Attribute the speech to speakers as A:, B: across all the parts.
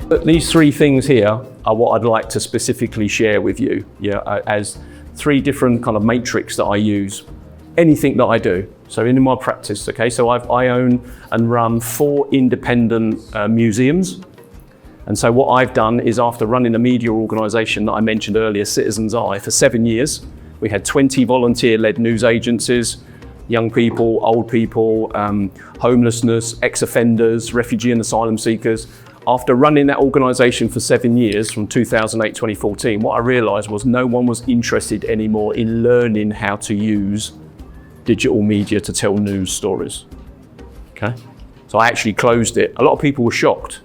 A: But these three things here are what I'd like to specifically share with you, as three different kind of matrix that I use, anything that I do. So in my practice, okay, so I own and run 4 independent museums. And so what I've done is, after running a media organisation that I mentioned earlier, Citizen's Eye, for 7 years, we had 20 volunteer-led news agencies, young people, old people, homelessness, ex-offenders, refugee and asylum seekers. After running that organisation for 7 years, from 2008 to 2014, what I realised was no one was interested anymore in learning how to use digital media to tell news stories. Okay, so I actually closed it. A lot of people were shocked.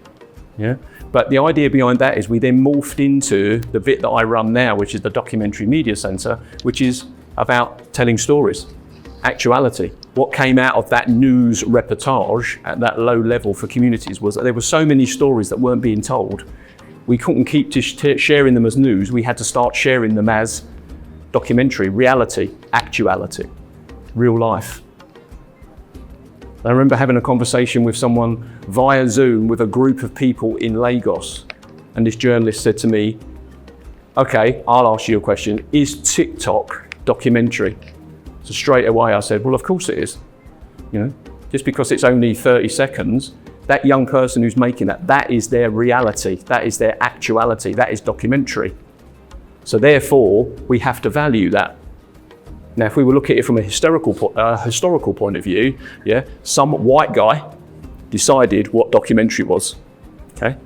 A: Yeah, but the idea behind that is we then morphed into the bit that I run now, which is the Documentary Media Centre, which is about telling stories, actuality. What came out of that news reportage at that low level for communities was that there were so many stories that weren't being told. We couldn't keep sharing them as news. We had to start sharing them as documentary, reality, actuality, real life. I remember having a conversation with someone via Zoom with a group of people in Lagos, and this journalist said to me, okay, I'll ask you a question. Is TikTok documentary? So straight away I said, well, of course it is. Just because it's only 30 seconds, that young person who's making that is their reality, that is their actuality, that is documentary. So therefore, we have to value that. Now, if we were looking at it from a historical point of view, some white guy decided what documentary was, okay?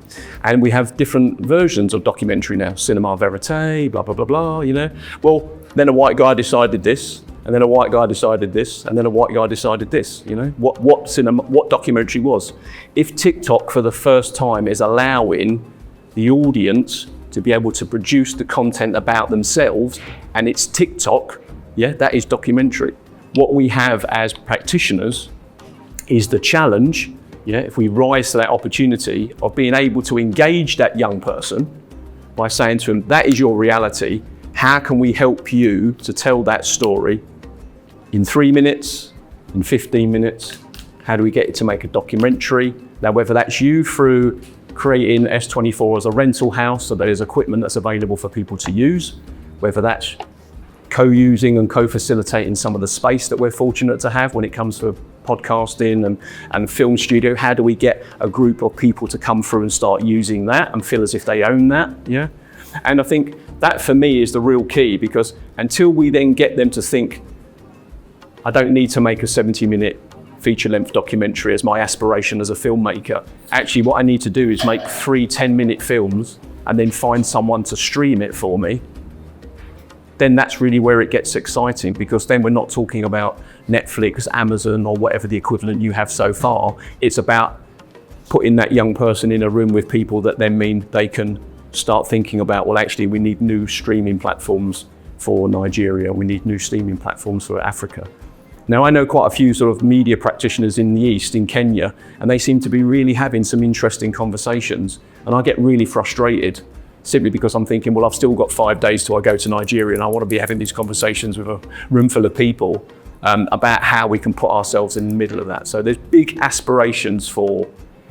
A: And we have different versions of documentary now, cinema verite, blah, blah, blah, blah, Well, then a white guy decided this, and then a white guy decided this, and then a white guy decided this, what documentary was. If TikTok for the first time is allowing the audience to be able to produce the content about themselves, and it's TikTok, that is documentary. What we have as practitioners is the challenge, if we rise to that opportunity of being able to engage that young person by saying to them, that is your reality. How can we help you to tell that story in 3 minutes, in 15 minutes? How do we get you to make a documentary? Now, whether that's you through creating S24 as a rental house so there's equipment that's available for people to use, whether that's co-using and co-facilitating some of the space that we're fortunate to have when it comes to podcasting and film studio. How do we get a group of people to come through and start using that and feel as if they own that? And I think that for me is the real key, because until we then get them to think, I don't need to make a 70-minute feature-length documentary as my aspiration as a filmmaker. Actually, what I need to do is make 3 10-minute films and then find someone to stream it for me. Then that's really where it gets exciting, because then we're not talking about Netflix, Amazon, or whatever the equivalent you have so far. It's about putting that young person in a room with people that then mean they can start thinking about, well, actually, we need new streaming platforms for Nigeria. We need new streaming platforms for Africa. Now, I know quite a few sort of media practitioners in the East, in Kenya, and they seem to be really having some interesting conversations. And I get really frustrated, simply because I'm thinking, well, I've still got 5 days till I go to Nigeria, and I want to be having these conversations with a room full of people about how we can put ourselves in the middle of that. So there's big aspirations for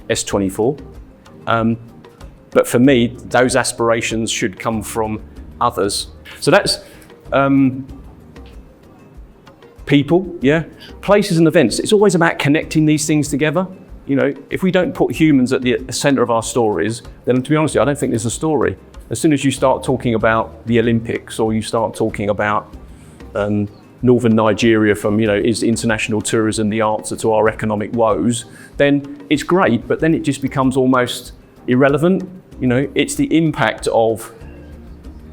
A: S24. But for me, those aspirations should come from others. So that's people, places and events. It's always about connecting these things together. If we don't put humans at the center of our stories, then to be honest with you, I don't think there's a story. As soon as you start talking about the Olympics, or you start talking about northern Nigeria from, is international tourism the answer to our economic woes, then it's great, but then it just becomes almost irrelevant. It's the impact of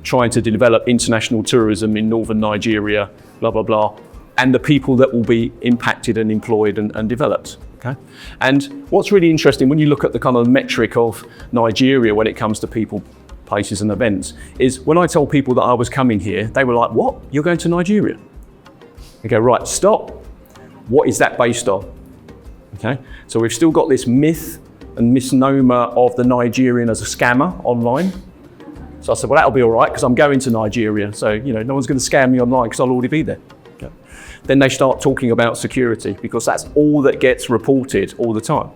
A: trying to develop international tourism in northern Nigeria, blah, blah, blah, and the people that will be impacted and employed and developed. Okay. And what's really interesting when you look at the kind of metric of Nigeria when it comes to people, places and events, is when I told people that I was coming here, they were like, what? You're going to Nigeria? I go, right, stop. What is that based on? Okay. So we've still got this myth and misnomer of the Nigerian as a scammer online. So I said, well, that'll be all right, because I'm going to Nigeria. So, no one's going to scam me online because I'll already be there. Okay. Then they start talking about security, because that's all that gets reported all the time.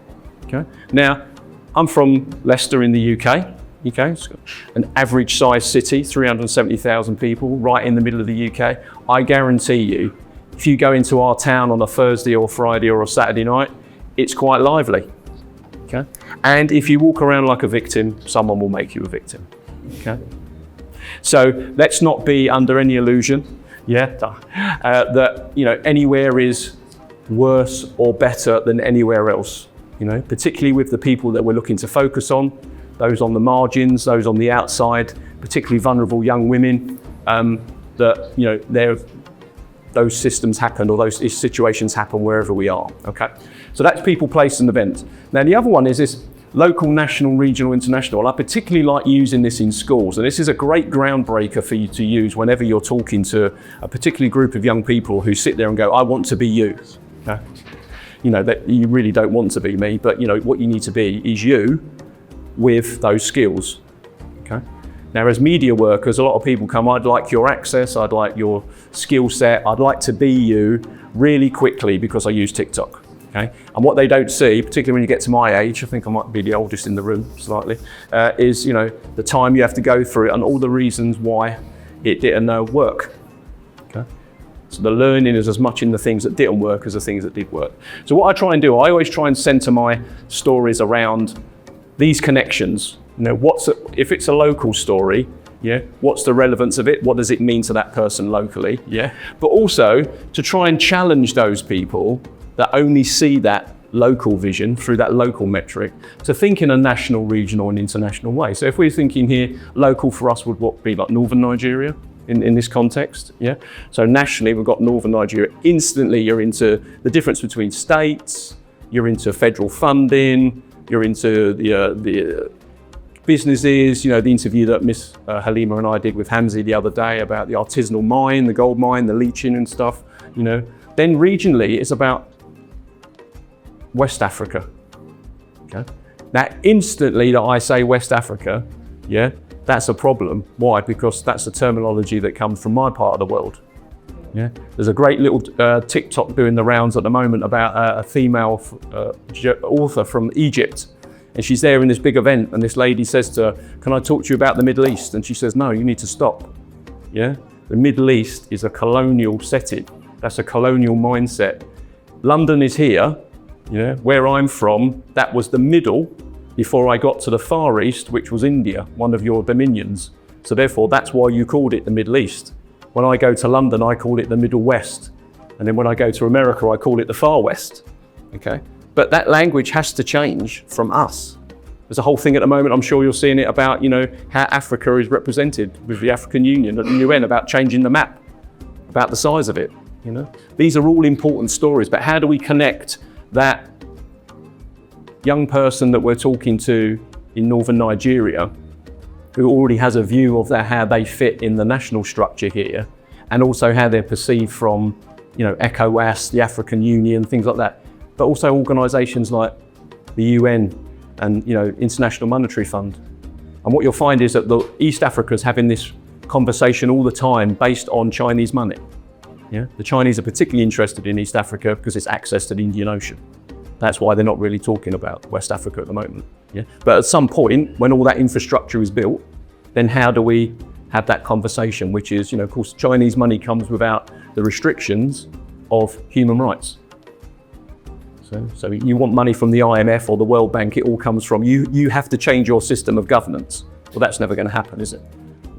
A: Okay. Now, I'm from Leicester in the UK. Okay, it's an average size city, 370,000 people, right in the middle of the UK. I guarantee you, if you go into our town on a Thursday or Friday or a Saturday night, it's quite lively. Okay, and if you walk around like a victim, someone will make you a victim. Okay, so let's not be under any illusion, that anywhere is worse or better than anywhere else. Particularly with the people that we're looking to focus on, those on the margins, those on the outside, particularly vulnerable young women. Those systems happen, or those situations happen wherever we are. Okay, so that's people, place, and event. Now the other one is this local, national, regional, international. I particularly like using this in schools, and this is a great groundbreaker for you to use whenever you're talking to a particular group of young people who sit there and go, "I want to be you." Okay? That you really don't want to be me, but what you need to be is you with those skills. Okay. Now, as media workers, a lot of people come, "I'd like your access, I'd like your skill set, I'd like to be you really quickly because I use TikTok." Okay. And what they don't see, particularly when you get to my age, I think I might be the oldest in the room slightly, is the time you have to go through it and all the reasons why it didn't work. Okay. So the learning is as much in the things that didn't work as the things that did work. So what I try and do, I always try and center my stories around these connections. If it's a local story, what's the relevance of it? What does it mean to that person locally? But also to try and challenge those people that only see that local vision through that local metric to think in a national, regional, and international way. So if we're thinking here, local for us would be like Northern Nigeria in this context. So nationally, we've got Northern Nigeria. Instantly, you're into the difference between states. You're into federal funding. You're into the businesses, the interview that Miss Halima and I did with Hamzi the other day about the artisanal mine, the gold mine, the leaching and stuff, Then regionally, it's about West Africa. Okay. Now, instantly that I say West Africa, that's a problem. Why? Because that's the terminology that comes from my part of the world. There's a great little TikTok doing the rounds at the moment about a female author from Egypt. And she's there in this big event, and this lady says to her, "Can I talk to you about the Middle East?" And she says, "No, you need to stop." The Middle East is a colonial setting. That's a colonial mindset. London is here, where I'm from, that was the middle before I got to the Far East, which was India, one of your dominions. So therefore, that's why you called it the Middle East. When I go to London, I call it the Middle West. And then when I go to America, I call it the Far West. Okay? But that language has to change from us. There's a whole thing at the moment, I'm sure you're seeing it about, how Africa is represented with the African Union at the UN, about changing the map, about the size of it. These are all important stories, but how do we connect that young person that we're talking to in Northern Nigeria, who already has a view of how they fit in the national structure here, and also how they're perceived from, ECOWAS, the African Union, things like that, but also organisations like the UN and, International Monetary Fund. And what you'll find is that the East Africa is having this conversation all the time based on Chinese money. The Chinese are particularly interested in East Africa because it's access to the Indian Ocean. That's why they're not really talking about West Africa at the moment. But at some point, when all that infrastructure is built, then how do we have that conversation? Which is, of course, Chinese money comes without the restrictions of human rights. So you want money from the IMF or the World Bank, it all comes from you. You have to change your system of governance. Well, that's never going to happen, is it?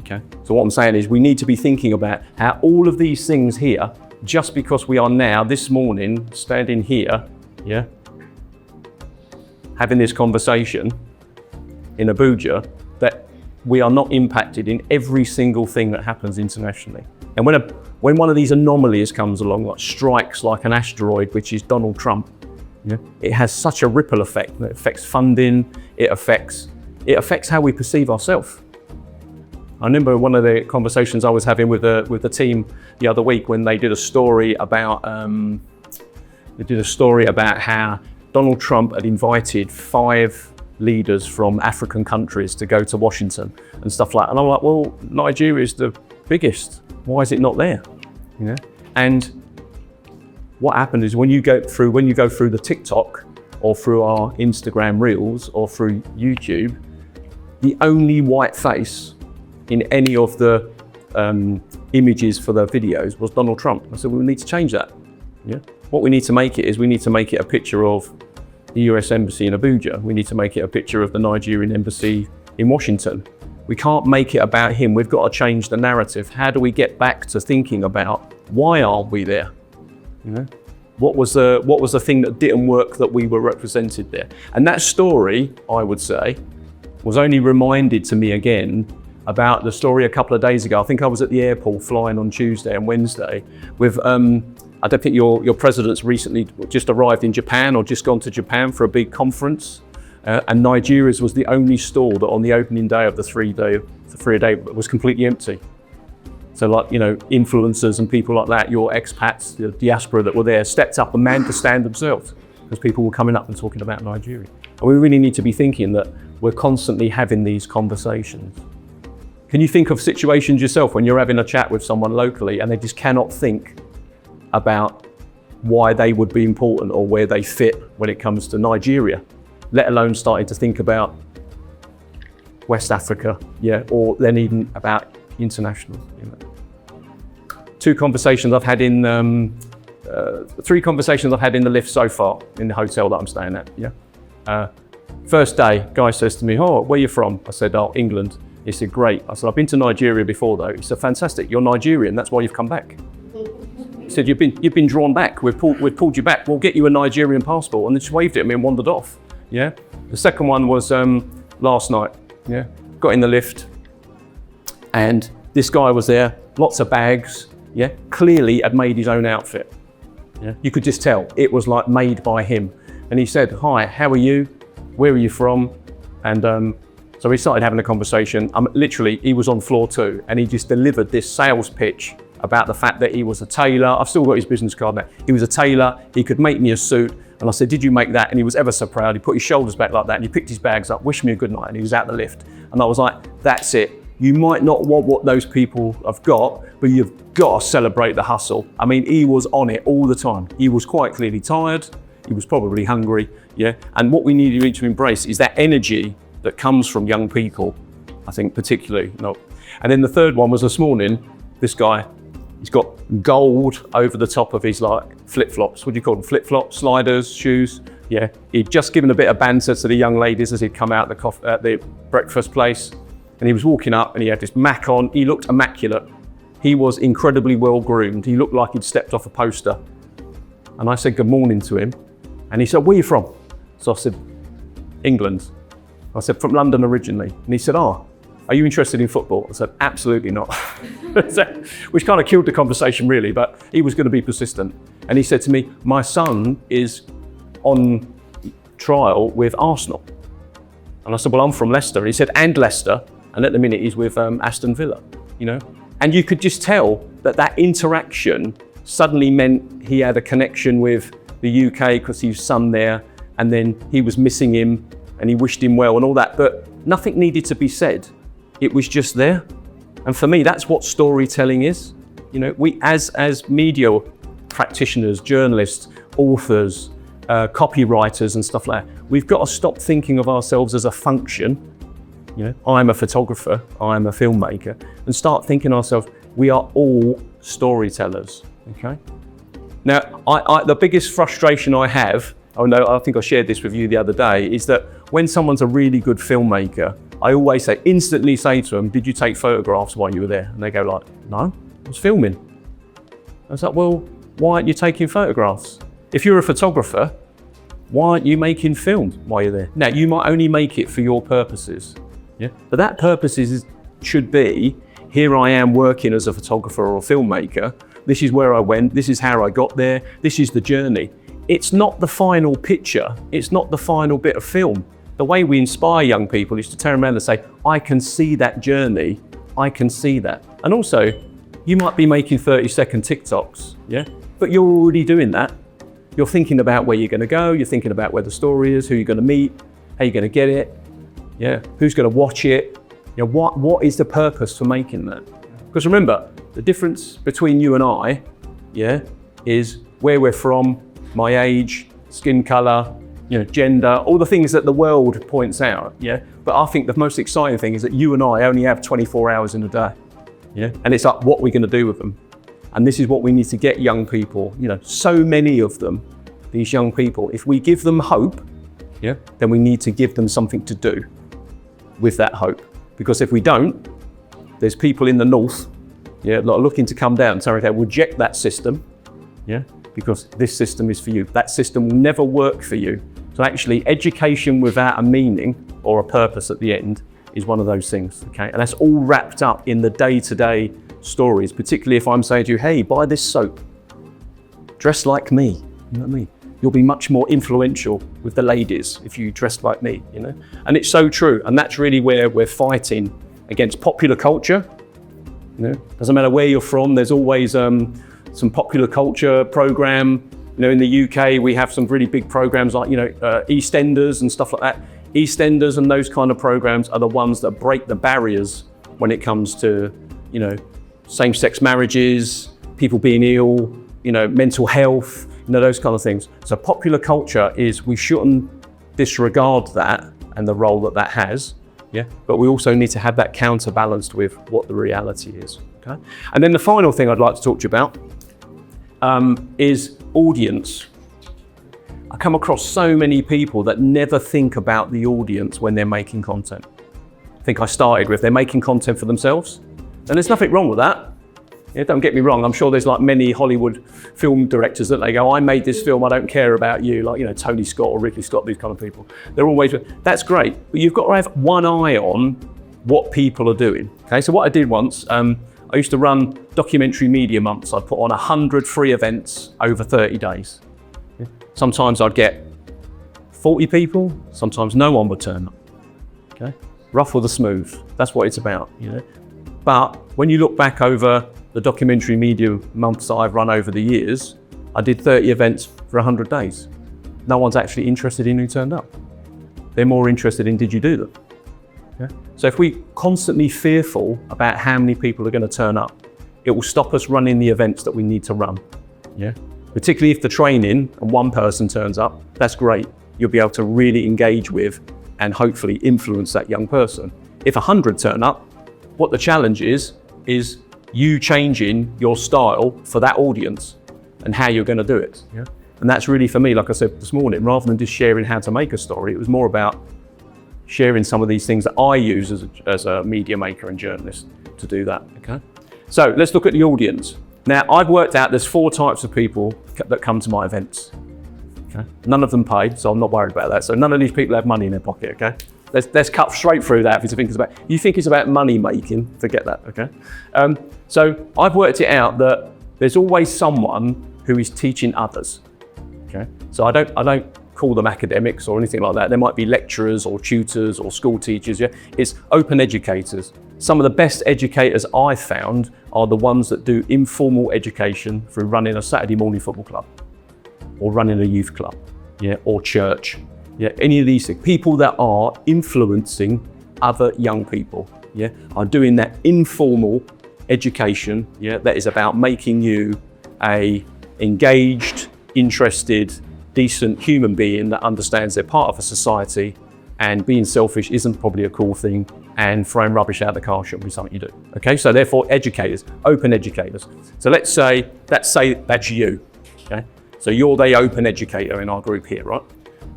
A: Okay. So what I'm saying is we need to be thinking about how all of these things here, just because we are now, this morning, standing here, having this conversation in Abuja, that we are not impacted in every single thing that happens internationally. And when one of these anomalies comes along, like strikes like an asteroid, which is Donald Trump, it has such a ripple effect. It affects funding, it affects how we perceive ourselves. I remember one of the conversations I was having with the team the other week when they did a story about how Donald Trump had invited 5 leaders from African countries to go to Washington and stuff like that. And I'm like, well, Nigeria is the biggest. Why is it not there? And what happened is when you go through the TikTok, or through our Instagram Reels or through YouTube, the only white face in any of the images for the videos was Donald Trump. I said, well, we need to change that. Yeah. What we need to make it is we need to make it a picture of the US Embassy in Abuja. We need to make it a picture of the Nigerian Embassy in Washington. We can't make it about him. We've got to change the narrative. How do we get back to thinking about why aren't we there? You know, what was the thing that didn't work that we were represented there? And that story, I would say, was only reminded to me again about the story a couple of days ago. I think I was at the airport flying on Tuesday and Wednesday with, I don't think your president's recently just arrived in Japan or just gone to Japan for a big conference. And Nigeria's was the only store that on the opening day of the three-a-day was completely empty. So like, you know, influencers and people like that, your expats, the diaspora that were there, stepped up and manned the stand themselves because people were coming up and talking about Nigeria. And we really need to be thinking that we're constantly having these conversations. Can you think of situations yourself when you're having a chat with someone locally and they just cannot think about why they would be important or where they fit when it comes to Nigeria, let alone starting to think about West Africa, yeah, or then even about international. You know. Three conversations I've had in the lift so far in the hotel that I'm staying at. Yeah. First day, guy says to me, "Oh, where are you from?" I said, "Oh, England." He said, "Great." I said, "I've been to Nigeria before though." He said, "Fantastic, you're Nigerian, that's why you've come back." He said, you've been drawn back. We've pulled you back. We'll get you a Nigerian passport." And then just waved at me and wandered off. Yeah. The second one was last night. Yeah. Got in the lift, and this guy was there. Lots of bags. Yeah. Clearly had made his own outfit. Yeah. You could just tell it was like made by him. And he said, "Hi, how are you? Where are you from?" And so we started having a conversation. Literally, he was on floor 2, and he just delivered this sales pitch about the fact that he was a tailor. I've still got his business card now. He was a tailor, he could make me a suit. And I said, "Did you make that?" And he was ever so proud. He put his shoulders back like that and he picked his bags up, wished me a good night, and he was out the lift. And I was like, that's it. You might not want what those people have got, but you've got to celebrate the hustle. I mean, he was on it all the time. He was quite clearly tired. He was probably hungry, yeah? And what we need to embrace is that energy that comes from young people, I think particularly. No. And then the third one was this morning, this guy, he's got gold over the top of his like flip-flops. What do you call them? Flip-flops, sliders, shoes. Yeah. He'd just given a bit of banter to the young ladies as he'd come out the breakfast place. And he was walking up and he had this Mac on. He looked immaculate. He was incredibly well groomed. He looked like he'd stepped off a poster. And I said good morning to him. And he said, "Where are you from?" So I said, "England." I said, "From London originally." And he said, "Oh, are you interested in football?" I said, "Absolutely not." Which kind of killed the conversation really, but he was going to be persistent. And he said to me, "My son is on trial with Arsenal." And I said, "Well, I'm from Leicester." And he said, "And Leicester." And at the minute he's with Aston Villa, you know? And you could just tell that interaction suddenly meant he had a connection with the UK because his son there, and then he was missing him and he wished him well and all that, but nothing needed to be said. It was just there. And for me, that's what storytelling is. You know, we as media practitioners, journalists, authors, copywriters and stuff like that, we've got to stop thinking of ourselves as a function. You know, I'm a photographer, I'm a filmmaker, and start thinking ourselves, we are all storytellers, okay? Now, the biggest frustration I have, I think I shared this with you the other day, is that when someone's a really good filmmaker, I always instantly say to them, "Did you take photographs while you were there?" And they go like, "No, I was filming." I was like, "Well, why aren't you taking photographs? If you're a photographer, why aren't you making films while you're there?" Now, you might only make it for your purposes, yeah? But that purposes should be, here I am working as a photographer or a filmmaker. This is where I went, this is how I got there, this is the journey. It's not the final picture, it's not the final bit of film. The way we inspire young people is to turn around and say, "I can see that journey, I can see that." And also, you might be making 30-second TikToks, yeah? But you're already doing that. You're thinking about where you're gonna go, you're thinking about where the story is, who you're gonna meet, how you're gonna get it, yeah? Who's gonna watch it? You know, what is the purpose for making that? Because remember, the difference between you and I, yeah, is where we're from, my age, skin color, gender, all the things that the world points out, yeah? But I think the most exciting thing is that you and I only have 24 hours in a day, yeah? And it's up what we're gonna do with them. And this is what we need to get young people, so many of them, these young people, if we give them hope, yeah, then we need to give them something to do with that hope. Because if we don't, there's people in the north, yeah, that are looking to come down, so they reject that system, yeah, because this system is for you. That system will never work for you. So actually, education without a meaning or a purpose at the end is one of those things, okay? And that's all wrapped up in the day-to-day stories, particularly if I'm saying to you, hey, buy this soap, dress like me, you know what I mean? You'll be much more influential with the ladies if you dress like me, And it's so true, and that's really where we're fighting against popular culture. Doesn't matter where you're from, there's always some popular culture program. In the UK, we have some really big programs like, EastEnders and stuff like that. EastEnders and those kind of programs are the ones that break the barriers when it comes to, same-sex marriages, people being ill, mental health, those kind of things. So popular culture we shouldn't disregard that and the role that has, yeah? But we also need to have that counterbalanced with what the reality is, okay? And then the final thing I'd like to talk to you about is audience. I come across so many people that never think about the audience when they're making content. I think I started with they're making content for themselves, and there's nothing wrong with that. Yeah, don't get me wrong, I'm sure there's like many Hollywood film directors that they go, I made this film, I don't care about you, like Tony Scott or Ridley Scott, these kind of people. They're always, that's great, but you've got to have one eye on what people are doing. Okay, so what I did once, I used to run documentary media months. I'd put on 100 free events over 30 days. Yeah. Sometimes I'd get 40 people, sometimes no one would turn up. Okay, rough or the smooth, that's what it's about, But when you look back over the documentary media months that I've run over the years, I did 30 events for 100 days. No one's actually interested in who turned up. They're more interested in, did you do them? Yeah? So if we're constantly fearful about how many people are going to turn up, it will stop us running the events that we need to run. Yeah? Particularly if the training and one person turns up, that's great. You'll be able to really engage with and hopefully influence that young person. If 100 turn up, what the challenge is you changing your style for that audience and how you're going to do it. Yeah? And that's really, for me, like I said this morning, rather than just sharing how to make a story, it was more about sharing some of these things that I use as a media maker and journalist to do that. Okay. So let's look at the audience. Now, I've worked out there's 4 types of people that come to my events. Okay. None of them pay, so I'm not worried about that. So none of these people have money in their pocket. Okay. Let's cut straight through that. If you think it's about money making, forget that. Okay. So I've worked it out that there's always someone who is teaching others. Okay. So I don't call them academics or anything like that. There might be lecturers or tutors or school teachers. Yeah. It's open educators. Some of the best educators I've found are the ones that do informal education through running a Saturday morning football club or running a youth club, yeah, or church. Yeah, any of these things. People that are influencing other young people, yeah, are doing that informal education, yeah, that is about making you a engaged, interested, decent human being that understands they're part of a society, and being selfish isn't probably a cool thing, and throwing rubbish out the car shouldn't be something you do. Okay, so therefore educators, open educators. So let's say that's you, okay? So you're the open educator in our group here, right?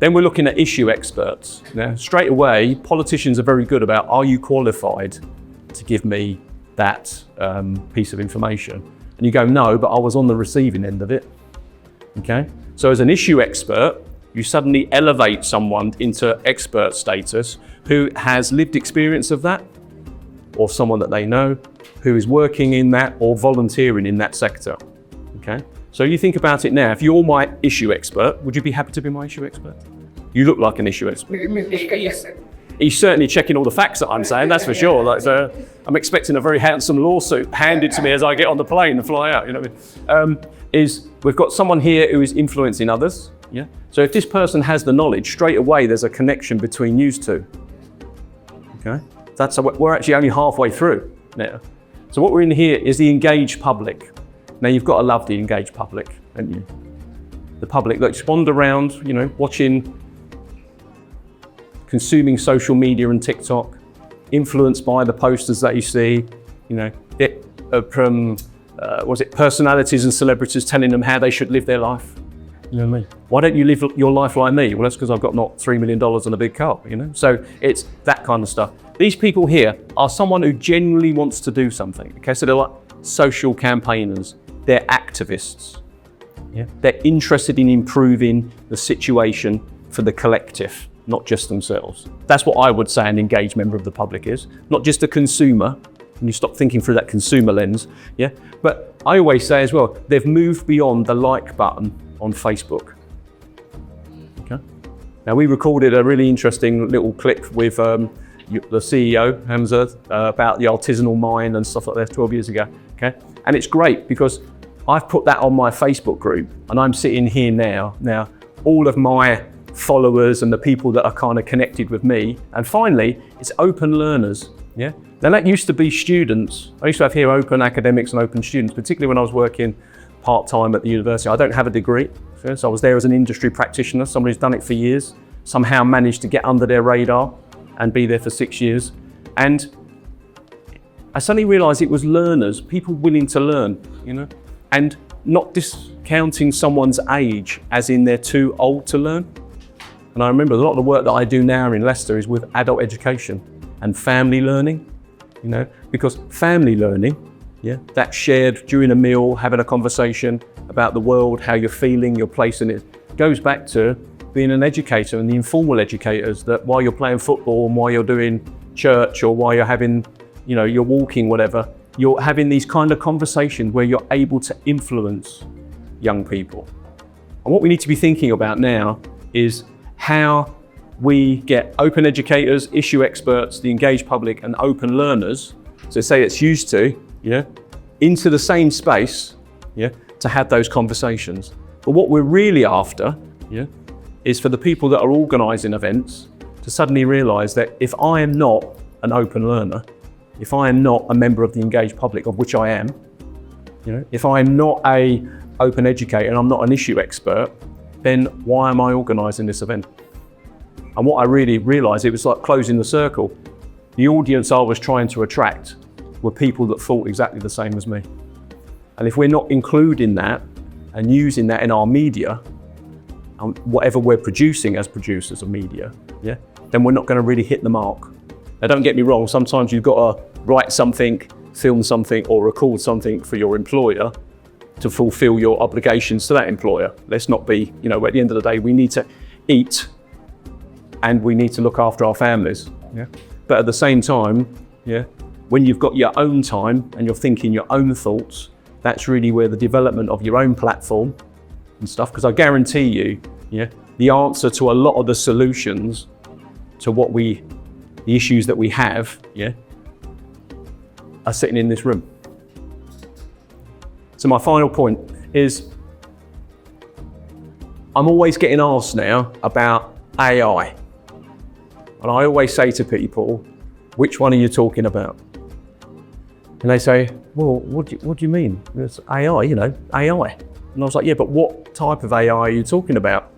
A: Then we're looking at issue experts. Now, straight away, politicians are very good about, are you qualified to give me that piece of information? And you go, no, but I was on the receiving end of it, okay? So as an issue expert, you suddenly elevate someone into expert status who has lived experience of that, or someone that they know who is working in that or volunteering in that sector, okay? So you think about it now, if you're my issue expert, would you be happy to be my issue expert? You look like an issue expert.
B: Yes.
A: He's certainly checking all the facts that I'm saying, that's for sure. Like, so I'm expecting a very handsome lawsuit handed to me as I get on the plane and fly out, you know what I mean? We've got someone here who is influencing others, yeah? So if this person has the knowledge, straight away there's a connection between you two, okay? We're actually only halfway through now. So what we're in here is the engaged public. Now you've got to love the engaged public, haven't you? The public that just wander around, you know, watching consuming social media and TikTok, influenced by the posters that you see, personalities and celebrities telling them how they should live their life. You know what I mean? Why don't you live your life like me? Well, that's because I've got not $3 million and a big car, So it's that kind of stuff. These people here are someone who genuinely wants to do something. Okay, so they're like social campaigners. They're activists. Yeah, they're interested in improving the situation for the collective, not just themselves. That's what I would say an engaged member of the public is, not just a consumer. And you stop thinking through that consumer lens. Yeah, but I always say as well, they've moved beyond the like button on Facebook. Okay. Now we recorded a really interesting little clip with the CEO, Hamza, about the artisanal mine and stuff like that 12 years ago. Okay, and it's great because I've put that on my Facebook group, and I'm sitting here now. Now, all of my followers and the people that are kind of connected with me, and finally, it's open learners. Yeah. Now that used to be students. I used to have here open academics and open students, particularly when I was working part-time at the university. I don't have a degree, so I was there as an industry practitioner, somebody who's done it for years, somehow managed to get under their radar and be there for 6 years. And I suddenly realized it was learners, people willing to learn, and not discounting someone's age as in they're too old to learn. And I remember a lot of the work that I do now in Leicester is with adult education and family learning, because family learning, that's shared during a meal, having a conversation about the world, how you're feeling, your place in it, goes back to being an educator and the informal educators that while you're playing football and while you're doing church or while you're having, you're walking, whatever, you're having these kind of conversations where you're able to influence young people. And what we need to be thinking about now is how we get open educators, issue experts, the engaged public and open learners, so say it's used to, into the same space, to have those conversations. But what we're really after, is for the people that are organising events to suddenly realise that if I am not an open learner, if I am not a member of the engaged public, of which I am, if I am not a open educator and I'm not an issue expert, then why am I organising this event? And what I really realised, it was like closing the circle. The audience I was trying to attract were people that thought exactly the same as me. And if we're not including that and using that in our media, and whatever we're producing as producers of media, then we're not going to really hit the mark. Now don't get me wrong, sometimes you've got to write something, film something or record something for your employer to fulfill your obligations to that employer. Let's not be, at the end of the day, we need to eat and we need to look after our families. But at the same time, when you've got your own time and you're thinking your own thoughts, that's really where the development of your own platform and stuff, because I guarantee you, the answer to a lot of the solutions to the issues that we have, are sitting in this room. So my final point is, I'm always getting asked now about AI. And I always say to people, which one are you talking about? And they say, well, what do you mean? It's AI, AI. And I was like, yeah, but what type of AI are you talking about?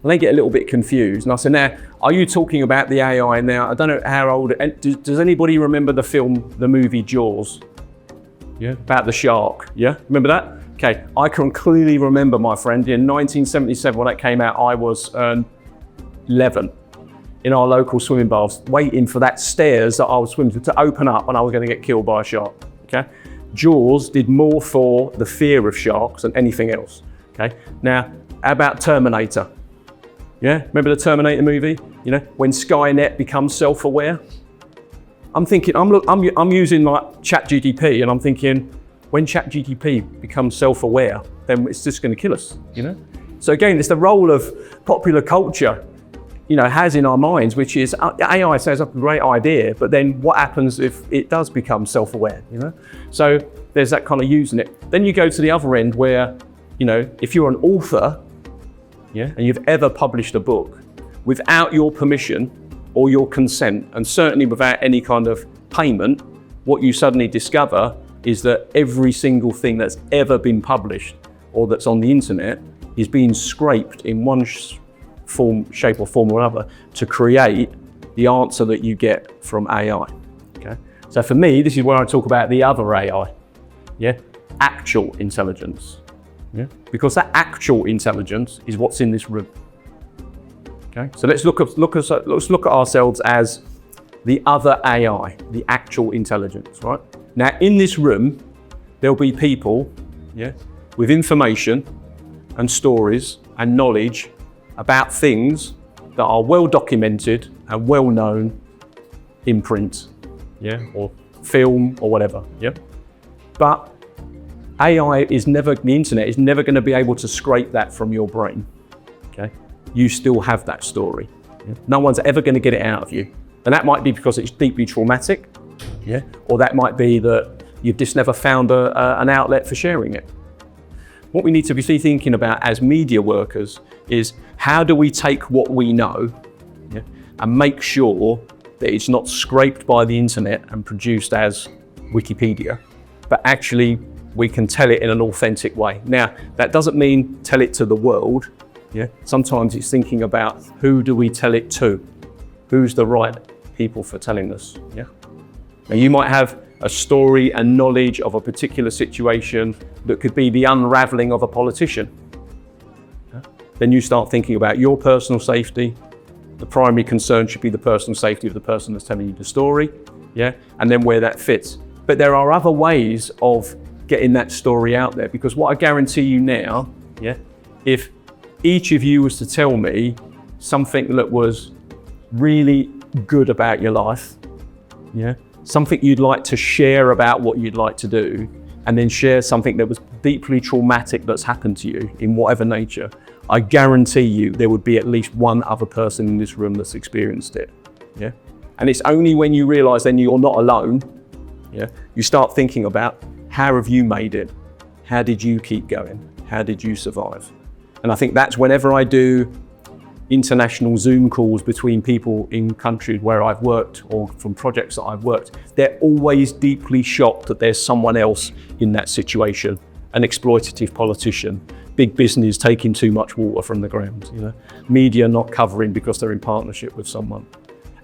A: And they get a little bit confused. And I said, now, are you talking about the AI now? I don't know how old, does anybody remember the movie Jaws? About the shark, Remember that? Okay, I can clearly remember, my friend, in 1977 when that came out, I was 11 in our local swimming baths, waiting for that stairs that I was swimming to open up and I was going to get killed by a shark, okay? Jaws did more for the fear of sharks than anything else, okay? Now, how about Terminator? Remember the Terminator movie? When Skynet becomes self-aware? I'm thinking, I'm using like ChatGPT and I'm thinking, when ChatGPT becomes self-aware, then it's just going to kill us, So again, it's the role of popular culture, has in our minds, which is AI sounds like a great idea, but then what happens if it does become self-aware, So there's that kind of using it. Then you go to the other end where, if you're an author, and you've ever published a book without your permission or your consent, and certainly without any kind of payment, what you suddenly discover is that every single thing that's ever been published or that's on the internet is being scraped in one form, shape or form or other to create the answer that you get from AI. Okay? So for me, this is where I talk about the other AI, yeah? Actual intelligence, yeah? Because that actual intelligence is what's in this room. Okay? So let's look at ourselves as the other AI, the actual intelligence, right? Now in this room, there'll be people, yeah, with information and stories and knowledge about things that are well documented and well known in print, yeah, or film or whatever, yeah. But AI is never, the internet is never going to be able to scrape that from your brain, okay? You still have that story. Yeah? No one's ever going to get it out of you. And that might be because it's deeply traumatic, yeah, or that might be that you've just never found an outlet for sharing it. What we need to be thinking about as media workers is how do we take what we know, yeah, and make sure that it's not scraped by the internet and produced as Wikipedia, but actually we can tell it in an authentic way. Now, that doesn't mean tell it to the world, yeah. Sometimes it's thinking about who do we tell it to? Who's the right people for telling us, yeah? Now you might have a story and knowledge of a particular situation that could be the unraveling of a politician. Yeah? Then you start thinking about your personal safety. The primary concern should be the personal safety of the person that's telling you the story, yeah? And then where that fits. But there are other ways of getting that story out there, because what I guarantee you now, yeah, if each of you was to tell me something that was really good about your life, yeah, something you'd like to share about what you'd like to do, and then share something that was deeply traumatic that's happened to you in whatever nature, I guarantee you there would be at least one other person in this room that's experienced it, yeah? And it's only when you realize then you're not alone, yeah, you start thinking about how have you made it? How did you keep going? How did you survive? And I think that's whenever I do international Zoom calls between people in countries where I've worked or from projects that I've worked, they're always deeply shocked that there's someone else in that situation, an exploitative politician, big business taking too much water from the ground, you know, media not covering because they're in partnership with someone.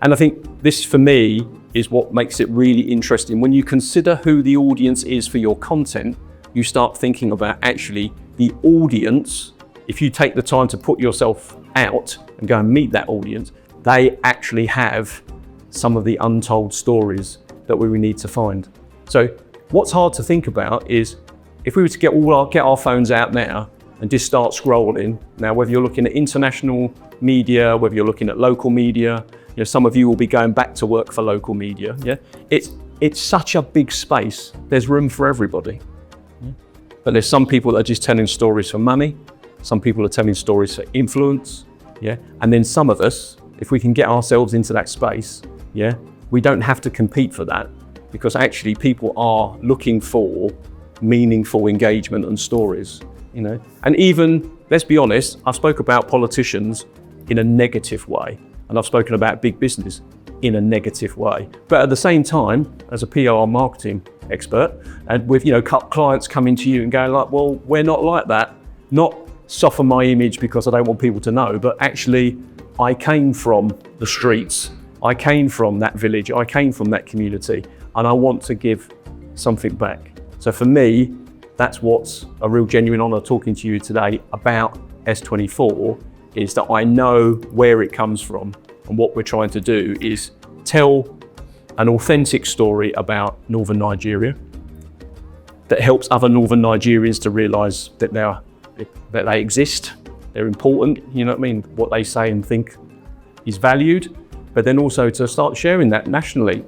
A: And I think this, for me, is what makes it really interesting. When you consider who the audience is for your content, you start thinking about actually the audience. If you take the time to put yourself out and go and meet that audience, they actually have some of the untold stories that we need to find. So what's hard to think about is if we were to get our phones out now and just start scrolling. Now, whether you're looking at international media, whether you're looking at local media, you know, some of you will be going back to work for local media. Yeah, it's such a big space. There's room for everybody. Yeah? But there's some people that are just telling stories for money. Some people are telling stories for influence. Yeah, and then some of us, if we can get ourselves into that space, yeah, we don't have to compete for that, because actually people are looking for meaningful engagement and stories. You know, and even, let's be honest, I've spoken about politicians in a negative way, and I've spoken about big business in a negative way. But at the same time, as a PR marketing expert, and with, you know, clients coming to you and going like, well, we're not like that. Not soften my image because I don't want people to know, but actually I came from the streets, I came from that village, I came from that community, and I want to give something back. So for me, that's what's a real genuine honor talking to you today about S24, is that I know where it comes from, and what we're trying to do is tell an authentic story about Northern Nigeria that helps other Northern Nigerians to realize that they exist, they're important, you know what I mean? What they say and think is valued, but then also to start sharing that nationally,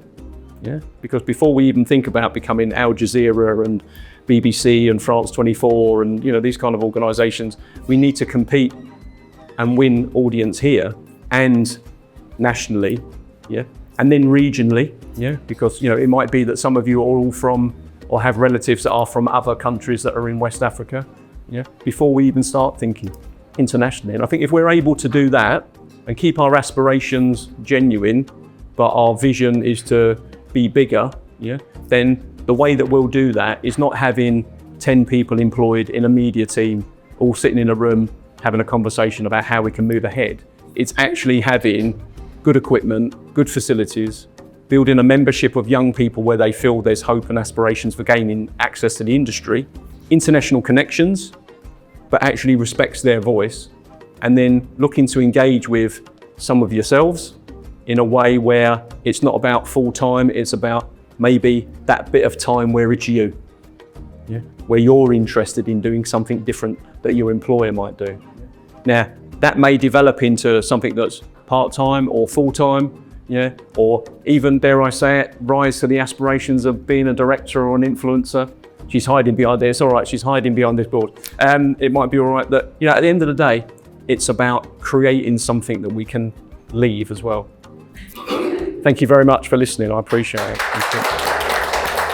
A: yeah? Because before we even think about becoming Al Jazeera and BBC and France 24 and, you know, these kind of organizations, we need to compete and win audience here and nationally, yeah? And then regionally, yeah? Because, you know, it might be that some of you are all from, or have relatives that are from other countries that are in West Africa, yeah, before we even start thinking internationally. And I think if we're able to do that and keep our aspirations genuine, but our vision is to be bigger, yeah, then the way that we'll do that is not having 10 people employed in a media team all sitting in a room having a conversation about how we can move ahead. It's actually having good equipment, good facilities, building a membership of young people where they feel there's hope and aspirations for gaining access to the industry, international connections, but actually respects their voice, and then looking to engage with some of yourselves in a way where it's not about full time, it's about maybe that bit of time where it's you, where you're interested in doing something different that your employer might do. Now, that may develop into something that's part-time or full-time, or even, dare I say it, rise to the aspirations of being a director or an influencer. She's hiding behind there, it's all right, she's hiding behind this board. It might be all right that, at the end of the day, it's about creating something that we can leave as well. Thank you very much for listening, I appreciate it.